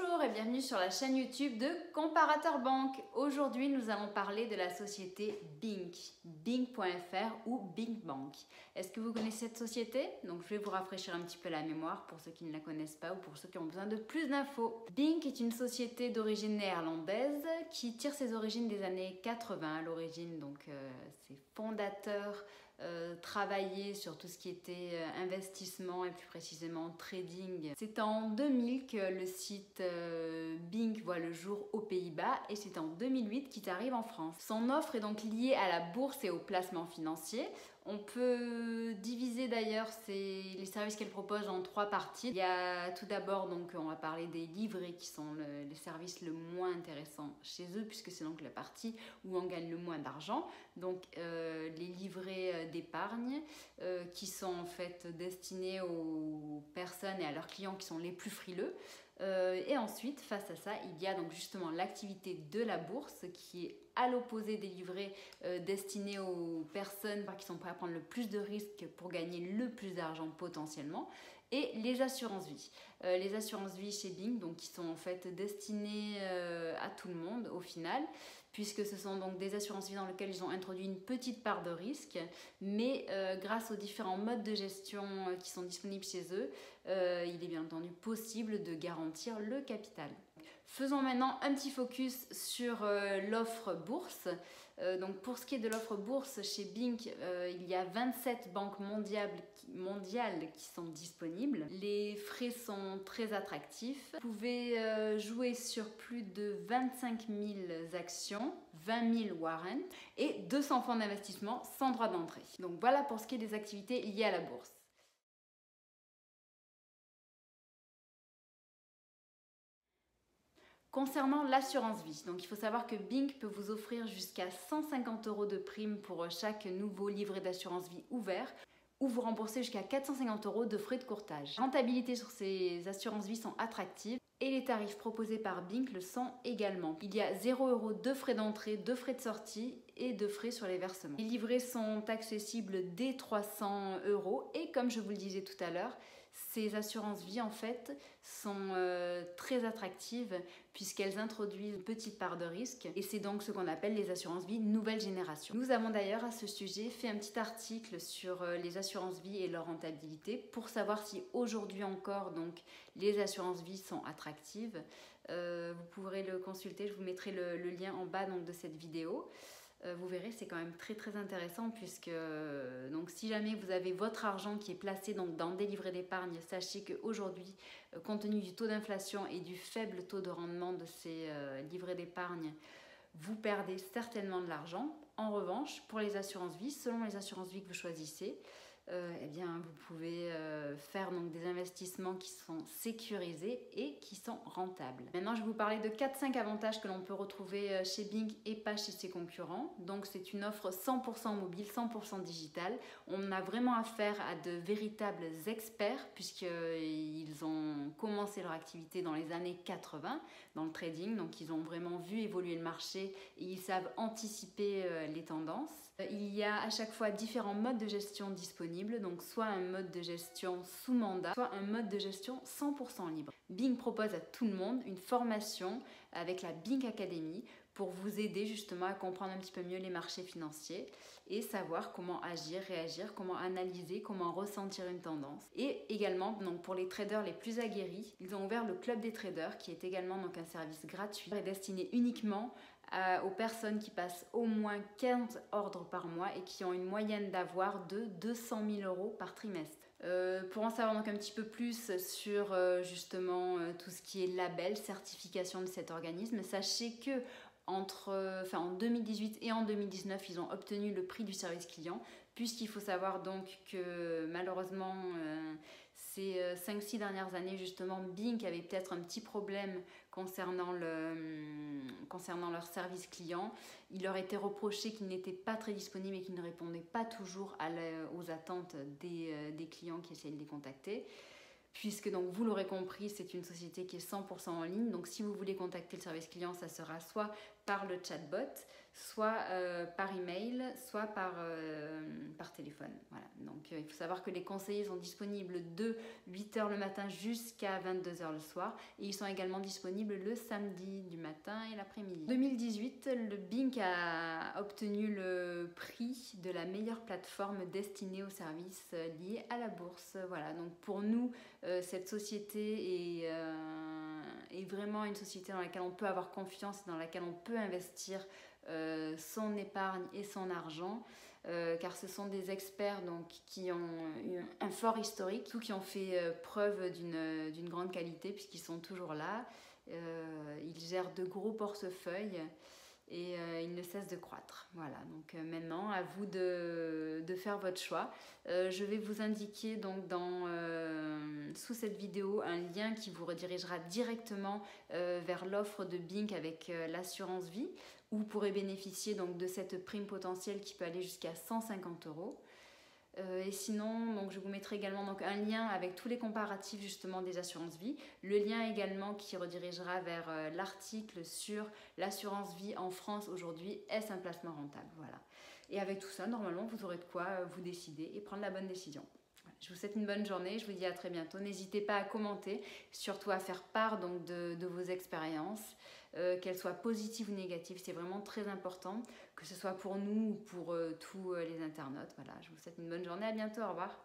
Bonjour et bienvenue sur la chaîne YouTube de Comparateur Banque. Aujourd'hui, nous allons parler de la société Bink, Bink.fr ou Bink Bank. Est-ce que vous connaissez cette société? Donc, je vais vous rafraîchir un petit peu la mémoire pour ceux qui ne la connaissent pas ou pour ceux qui ont besoin de plus d'infos. Bink est une société d'origine néerlandaise qui tire ses origines des années 80 à l'origine. Donc, ses fondateurs travailler sur tout ce qui était investissement et plus précisément trading. C'est en 2000 que le site Bink voit le jour aux Pays-Bas et c'est en 2008 qu'il arrive en France. Son offre est donc liée à la bourse et au placement financier. On peut diviser d'ailleurs les services qu'elle propose en trois parties. Il y a tout d'abord, donc on va parler des livrets qui sont les services le moins intéressants chez eux puisque c'est donc la partie où on gagne le moins d'argent. Donc les livrets d'épargne qui sont en fait destinés aux personnes et à leurs clients qui sont les plus frileux. Et ensuite, face à ça, il y a donc justement l'activité de la bourse qui est à l'opposé des livrets destinés aux personnes qui sont prêtes à prendre le plus de risques pour gagner le plus d'argent potentiellement. Et les assurances-vie. Les assurances-vie chez Bink, donc, qui sont en fait destinées à tout le monde au final, puisque ce sont donc des assurances-vie dans lesquelles ils ont introduit une petite part de risque, mais grâce aux différents modes de gestion qui sont disponibles chez eux, il est bien entendu possible de garantir le capital. Faisons maintenant un petit focus sur l'offre bourse. Donc pour ce qui est de l'offre bourse, chez Bink, il y a 27 banques mondiales qui sont disponibles. Les frais sont très attractifs. Vous pouvez jouer sur plus de 25 000 actions, 20 000 warrants et 200 fonds d'investissement sans droit d'entrée. Donc voilà pour ce qui est des activités liées à la bourse. Concernant l'assurance vie, donc il faut savoir que Bink peut vous offrir jusqu'à 150 € de prime pour chaque nouveau livret d'assurance vie ouvert ou vous rembourser jusqu'à 450 € de frais de courtage. La rentabilité sur ces assurances vie sont attractives et les tarifs proposés par Bink le sont également. Il y a 0 € de frais d'entrée, de frais de sortie et de frais sur les versements. Les livrets sont accessibles dès 300 € et comme je vous le disais tout à l'heure, ces assurances vie en fait sont très attractives puisqu'elles introduisent une petite part de risque et c'est donc ce qu'on appelle les assurances vie nouvelle génération. Nous avons d'ailleurs à ce sujet fait un petit article sur les assurances vie et leur rentabilité pour savoir si aujourd'hui encore donc les assurances vie sont attractives. Vous pourrez le consulter, je vous mettrai le lien en bas donc, de cette vidéo. Vous verrez, c'est quand même très intéressant puisque donc, si jamais vous avez votre argent qui est placé donc, dans des livrets d'épargne, sachez qu'aujourd'hui, compte tenu du taux d'inflation et du faible taux de rendement de ces livrets d'épargne, vous perdez certainement de l'argent. En revanche, pour les assurances vie, selon les assurances vie que vous choisissez, eh bien, vous pouvez faire donc, des investissements qui sont sécurisés et qui sont rentables. Maintenant, je vais vous parler de 4-5 avantages que l'on peut retrouver chez Bink et pas chez ses concurrents. Donc, c'est une offre 100% mobile, 100% digitale. On a vraiment affaire à de véritables experts puisqu'ils ont commencé leur activité dans les années 80 dans le trading. Donc, ils ont vraiment vu évoluer le marché et ils savent anticiper les tendances. Il y a à chaque fois différents modes de gestion disponibles, donc soit un mode de gestion sous mandat, soit un mode de gestion 100% libre. Bink propose à tout le monde une formation avec la Bink Academy pour vous aider justement à comprendre un petit peu mieux les marchés financiers et savoir comment agir, réagir, comment analyser, comment ressentir une tendance. Et également, donc pour les traders les plus aguerris, ils ont ouvert le Club des traders qui est également donc un service gratuit et destiné uniquement aux personnes qui passent au moins 15 ordres par mois et qui ont une moyenne d'avoir de 200 000 € par trimestre. Pour en savoir donc un petit peu plus sur justement tout ce qui est label, certification de cet organisme, sachez que en 2018 et en 2019, ils ont obtenu le prix du service client, puisqu'il faut savoir donc que malheureusement, ces 5-6 dernières années, justement, Bink avait peut-être un petit problème concernant leur service client. Il leur était reproché qu'ils n'étaient pas très disponibles et qu'ils ne répondaient pas toujours aux attentes des clients qui essayaient de les contacter. Puisque donc vous l'aurez compris, c'est une société qui est 100% en ligne. Donc si vous voulez contacter le service client, ça sera soit par le chatbot, soit par email, soit par téléphone. Voilà. Donc il faut savoir que les conseillers sont disponibles de 8 h le matin jusqu'à 22 h le soir et ils sont également disponibles le samedi du matin et l'après-midi. En 2018, le Bink a obtenu le prix de la meilleure plateforme destinée aux services liés à la bourse. Voilà, donc pour nous, cette société est vraiment une société dans laquelle on peut avoir confiance, dans laquelle on peut investir son épargne et son argent, car ce sont des experts donc, qui ont eu un fort historique, tout qui ont fait preuve d'une grande qualité puisqu'ils sont toujours là. Ils gèrent de gros portefeuilles et ils ne cessent de croître. Voilà, donc maintenant à vous de faire votre choix. Je vais vous indiquer donc sous cette vidéo un lien qui vous redirigera directement vers l'offre de Bink avec l'assurance vie, où vous pourrez bénéficier donc de cette prime potentielle qui peut aller jusqu'à 150 €. Et sinon, donc, je vous mettrai également donc, un lien avec tous les comparatifs justement des assurances vie. Le lien également qui redirigera vers l'article sur l'assurance vie en France aujourd'hui, est-ce un placement rentable? Voilà. Et avec tout ça, normalement, vous aurez de quoi vous décider et prendre la bonne décision. Voilà. Je vous souhaite une bonne journée, je vous dis à très bientôt. N'hésitez pas à commenter, surtout à faire part donc, de vos expériences. Qu'elles soient positives ou négatives, c'est vraiment très important, que ce soit pour nous ou pour tous les internautes. Voilà, je vous souhaite une bonne journée, à bientôt, au revoir.